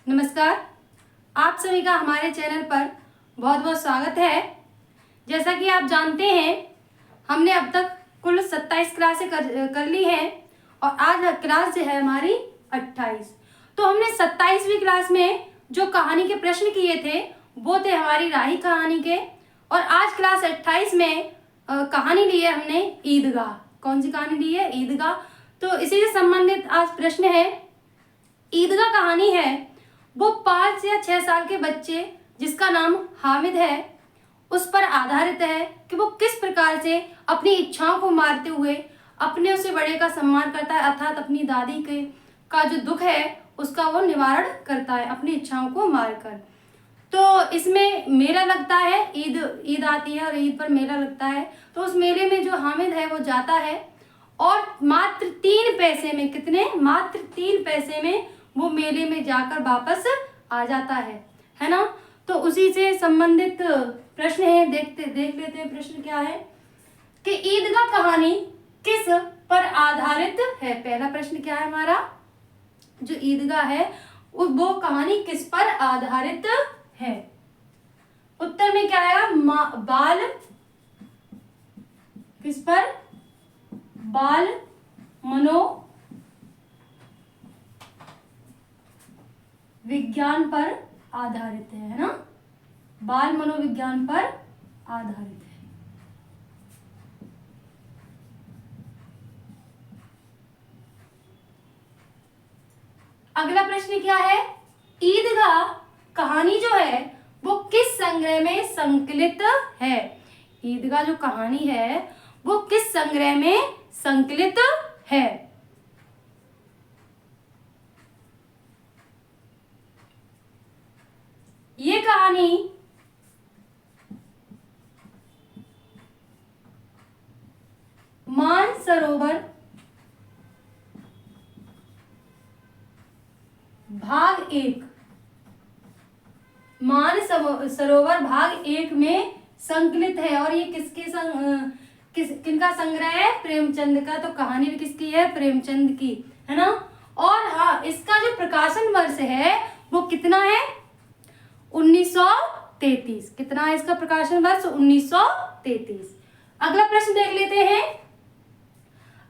नमस्कार। आप सभी का हमारे चैनल पर बहुत बहुत स्वागत है। जैसा कि आप जानते हैं, हमने अब तक कुल 27 क्लासें कर ली हैं और आज क्लास जो है हमारी 28। तो हमने 27वीं क्लास में जो कहानी के प्रश्न किए थे वो थे हमारी राही कहानी के, और आज क्लास 28 में कहानी ली है हमने ईदगाह। कौन सी कहानी ली है? ईदगाह। तो इसी से संबंधित आज प्रश्न है। ईदगाह कहानी है वो 5 या 6 साल के बच्चे जिसका नाम हामिद है उस पर आधारित है कि वो किस प्रकार से अपनी इच्छाओं को मारते हुए अपने से बड़े का सम्मान करता है, अर्थात अपनी दादी के का जो दुख है उसका वो निवारण करता है अपनी इच्छाओं को मारकर। तो इसमें मेला लगता है, ईद आती है और ईद पर मेला लगता है। तो उस मेले में जो हामिद है वो जाता है और मात्र 3 पैसे में, कितने? मात्र 3 पैसे में वो मेले में जाकर वापस आ जाता है ना। तो उसी से संबंधित प्रश्न है, देख लेते हैं प्रश्न क्या है कि ईदगाह कहानी किस पर आधारित है। पहला प्रश्न क्या है हमारा, जो ईदगाह है वो कहानी किस पर आधारित है। उत्तर में क्या आएगा? बाल किस पर? बाल मनोविज्ञान पर आधारित है ना। बाल मनोविज्ञान पर आधारित है। अगला प्रश्न क्या है? ईदगाह कहानी जो है वो किस संग्रह में संकलित है। ईदगाह जो कहानी है वो किस संग्रह में संकलित है। ये कहानी मानसरोवर भाग 1, मानसरोवर भाग 1 में संकलित है। और ये किनका संग्रह है? प्रेमचंद का। तो कहानी भी किसकी है? प्रेमचंद की, है ना। और हाँ, इसका जो प्रकाशन वर्ष है वो कितना है? 1933। कितना है इसका प्रकाशन वर्ष? 1933। अगला प्रश्न देख लेते हैं।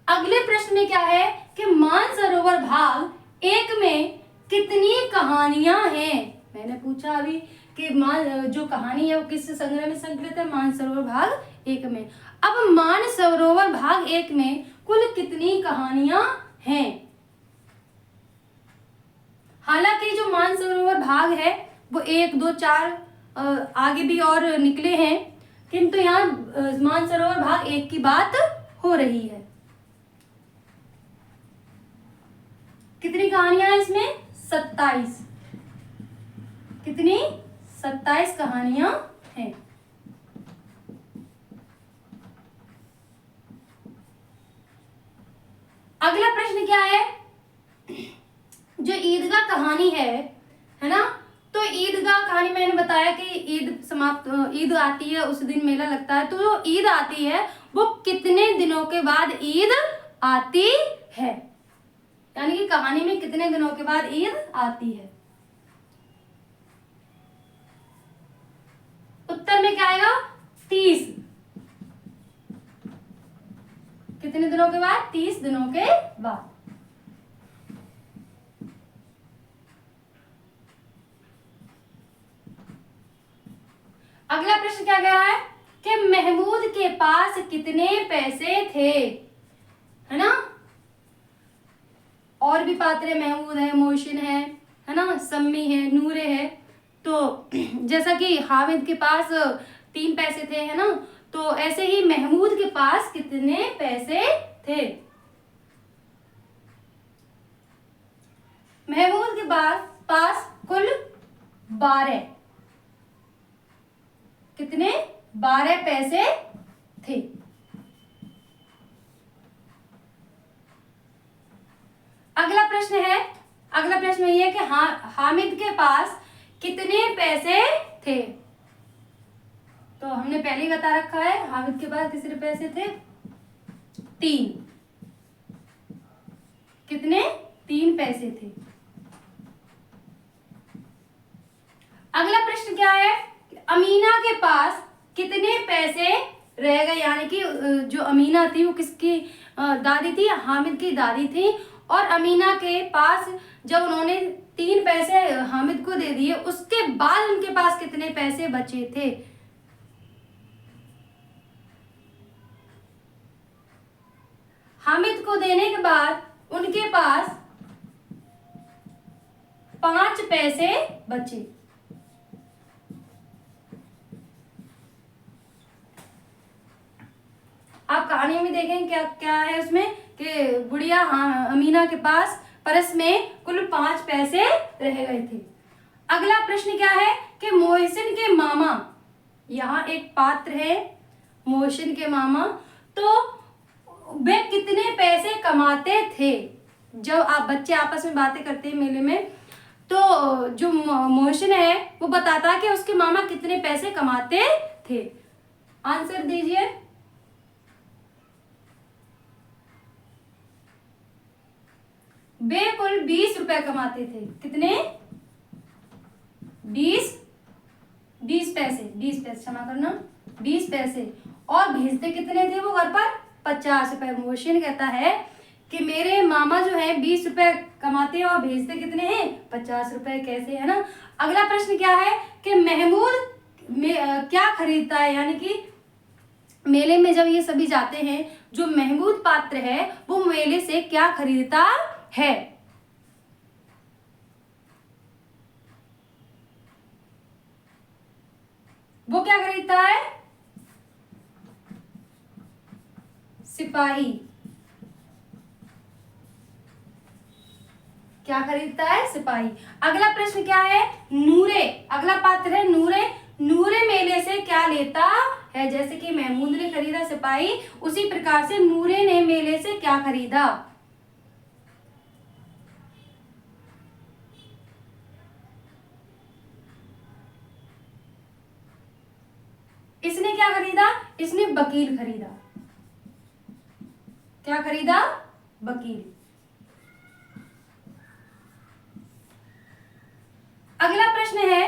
अगले प्रश्न में क्या है कि मानसरोवर भाग 1 में कितनी कहानियां हैं। मैंने पूछा अभी कि जो कहानी है वो किस संग्रह में संकलित है? मानसरोवर भाग 1 में। अब मानसरोवर भाग 1 में कुल कितनी कहानियां हैं? हालांकि जो मानसरोवर भाग है वो 1, 2, 4 आगे भी और निकले हैं, किंतु यहाँ मानसरोवर भाग 1 की बात हो रही है। कितनी कहानियां हैं इसमें? 27। कितनी? 27 कहानियां हैं। अगला प्रश्न क्या है? जो ईदगाह कहानी है ना। तो ईदगाह कहानी मैंने बताया कि ईद आती है, उस दिन मेला लगता है। तो जो ईद आती है वो कितने दिनों के बाद ईद आती है, यानी कि कहानी में कितने दिनों के बाद ईद आती है। उत्तर में क्या आएगा? 30। कितने दिनों के बाद? 30 दिनों के बाद। अगला प्रश्न क्या कह रहा है कि महमूद के पास कितने पैसे थे, है ना। और भी पात्र, महमूद है, मोहसिन है ना, सम्मी है, नूरे है। तो जैसा कि हामिद के पास 3 पैसे थे, है ना, तो ऐसे ही महमूद के पास कितने पैसे थे? महमूद के पास कुल 12, कितने? 12 पैसे थे। अगला प्रश्न ये है कि हामिद के पास कितने पैसे थे। तो हमने पहले ही बता रखा है, हामिद के पास कितने पैसे थे? 3। कितने? 3 पैसे थे। प्रश्न क्या है, अमीना के पास कितने पैसे रह गए, यानी कि जो अमीना थी वो किसकी दादी थी, हामिद की दादी थी। और अमीना के पास जब उन्होंने 3 पैसे हामिद को दे दिए, उसके बाद उनके पास कितने पैसे बचे थे। हामिद को देने के बाद उनके पास 5 पैसे बचे। आप कहानी में देखें क्या क्या है उसमें कि गुड़िया अमीना के पास पर्स में कुल 5 पैसे रह गए थे। अगला प्रश्न क्या है कि मोहसिन के मामा, यहाँ एक पात्र है मोहसिन के मामा, तो वे कितने पैसे कमाते थे। जब आप बच्चे आपस में बातें करते हैं मेले में, तो जो मोहसिन है वो बताता है कि उसके मामा कितने पैसे कमाते थे। आंसर दीजिए। वे कुल 20 रुपए कमाते थे। कितने? 20 पैसे, 20 पैसे, क्षमा करना, 20 पैसे। और भेजते कितने थे वो घर पर? 50 रुपए। मोहसिन कहता है कि मेरे मामा जो है 20 रुपए कमाते हैं और भेजते कितने हैं? 50 रुपए। कैसे, है ना। अगला प्रश्न क्या है कि महमूद क्या खरीदता है, यानी कि मेले में जब ये सभी जाते हैं, जो महमूद पात्र है वो मेले से क्या खरीदता है। वो क्या खरीदता है? सिपाही। क्या खरीदता है? सिपाही। अगला प्रश्न क्या है? नूरे, अगला पात्र है नूरे। नूरे मेले से क्या लेता है? जैसे कि महमूद ने खरीदा सिपाही, उसी प्रकार से नूरे ने मेले से क्या खरीदा? इसने क्या खरीदा? इसने वकील खरीदा। क्या खरीदा? वकील। अगला प्रश्न है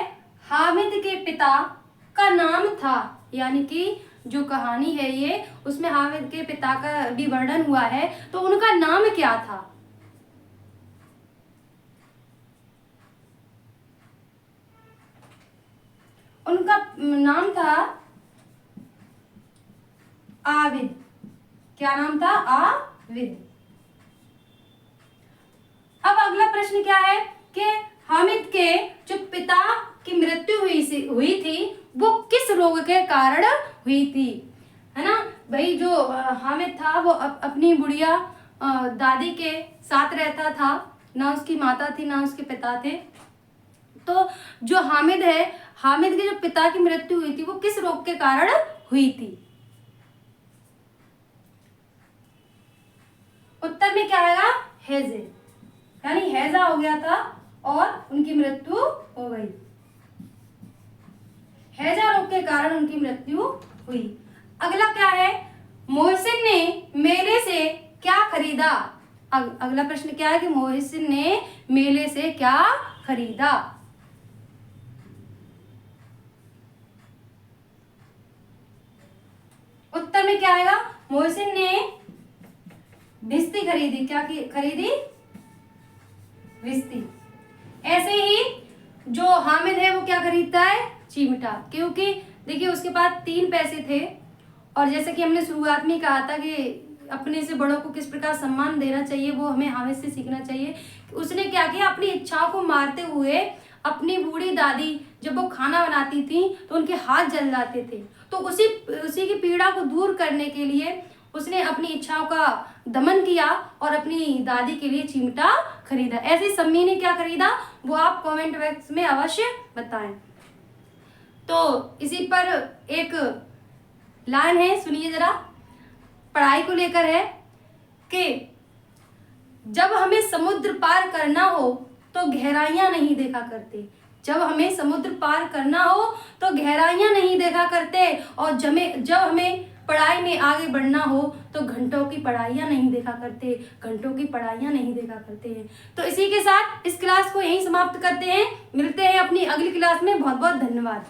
हामिद के पिता का नाम था, यानी कि जो कहानी है ये, उसमें हामिद के पिता का भी वर्णन हुआ है, तो उनका नाम क्या था? उनका नाम था आबिद। क्या नाम था? आबिद। अब अगला प्रश्न क्या है कि हामिद के जो पिता की मृत्यु हुई थी वो किस रोग के कारण हुई थी, है ना। भाई जो हामिद था वो अपनी बुढ़िया दादी के साथ रहता था, ना उसकी माता थी ना उसके पिता थे। तो जो हामिद है, हामिद के जो पिता की मृत्यु हुई थी वो किस रोग के कारण हुई थी? उत्तर में क्या आएगा? हैजे, यानी हैजा हो गया था और उनकी मृत्यु हो गई। हैजा रोग के कारण उनकी मृत्यु हुई। अगला क्या है? मोहसिन ने मेले से क्या खरीदा। अगला प्रश्न क्या है कि मोहसिन ने मेले से क्या खरीदा। उत्तर में क्या आएगा? मोहसिन ने भिस्ती खरीदी। क्या खरीदी? भिस्ती। ऐसे ही जो हामिद है वो क्या खरीदता है? चिमटा। क्योंकि देखिए उसके पास 3 पैसे थे, और जैसे कि हमने शुरुआत में कहा था कि अपने से बड़ों को किस प्रकार सम्मान देना चाहिए, वो हमें हामिद से सीखना चाहिए। उसने क्या किया? अपनी इच्छाओं को मारते हुए अपनी बूढ़ी दादी जब वो खाना बनाती थी तो उनके हाथ जल जाते थे, तो उसी की पीड़ा को दूर करने के लिए उसने अपनी इच्छाओं का दमन किया और अपनी दादी के लिए चिमटा खरीदा। ऐसे ही सम्मी ने क्या खरीदा वो आप कमेंट बॉक्स में अवश्य बताएं। तो इसी पर एक लाइन है, सुनिए जरा, पढ़ाई को लेकर है कि जब हमें समुद्र पार करना हो तो गहराइयां नहीं देखा करते। जब हमें समुद्र पार करना हो तो गहराइयां नहीं देखा करते, और जब हमें पढ़ाई में आगे बढ़ना हो तो घंटों की पढ़ाइयाँ नहीं देखा करते, घंटों की पढ़ाइयाँ नहीं देखा करते हैं। तो इसी के साथ इस क्लास को यहीं समाप्त करते हैं। मिलते हैं अपनी अगली क्लास में। बहुत बहुत धन्यवाद।